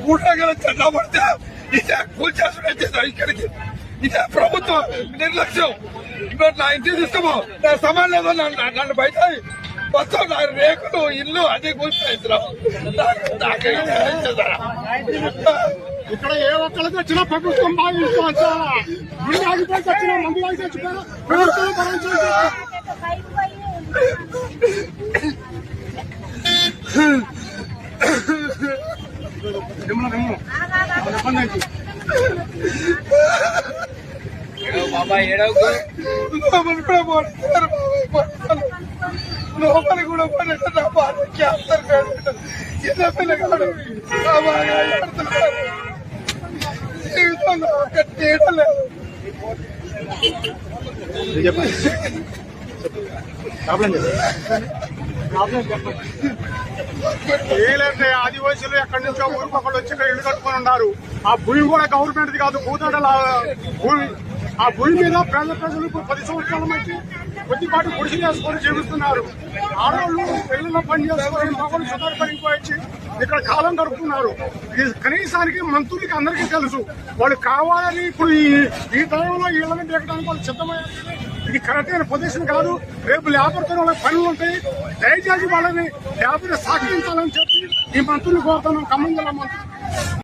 కూడగల చందా పడితే ఇదే కూల్చేస్తున్నా ఇక్కడికి. ఇదే ప్రభుత్వం నిర్లక్ష్యం. ఇప్పుడు నా ఇంటికి తీసుకోమో నా సమాన్ లేదో నన్ను బయట మొత్తం నా రేకులు ఇల్లు అదే కూల్చేస్తున్నాం. ఇక్కడ ఏ ఒక్కరికి వచ్చినా ప్రభుత్వం భావించాలి. గుండె ఆగిపోయి వచ్చినా మందు ఆగి చచ్చిపోయినా ప్రభుత్వం భరించాలి. లోపలి కూడా పడేట నా బాధ క్యాన్సర్ చిన్న పిల్లగాడు జీవితంలో ఒక తేట లేదు. ఏలంటే ఆదివాసులు ఎక్కడి నుంచో ఊరికొకళ్ళు వచ్చి ఇల్లు కట్టుకుని ఉన్నారు. ఆ భూమి కూడా గవర్నమెంట్ కాదు, భూతాడల భూమి. ఆ భూమి మీద పేద ప్రజలు 10 సంవత్సరాల మధ్య కొద్దిపాటు గుడిసి చేసుకొని జీవిస్తున్నారు. ఆడవాళ్ళు పిల్లల్లో పని చేసుకొని మగవాళ్ళు సుధారపడిపోయి ఇక్కడ కాలం గడుపుతున్నారు. ఇది కనీసానికి మంత్రులకి అందరికీ తెలుసు. వాళ్ళు కావాలని ఇప్పుడు ఈ టైంలో ఇళ్లను దిగడానికి వాళ్ళు సిద్ధమయ్యారు. ఇది కరెక్ట్ అయిన పొజిషన్ కాదు. రేపు లేబర్తో వాళ్ళకి పనులు ఉంటాయి. దయచేసి వాళ్ళని లేబర్ సాగించాలని చెప్పి ఈ మంత్రులు కోరుతున్నాం. ఖమ్మం జిల్లా మంత్రులు.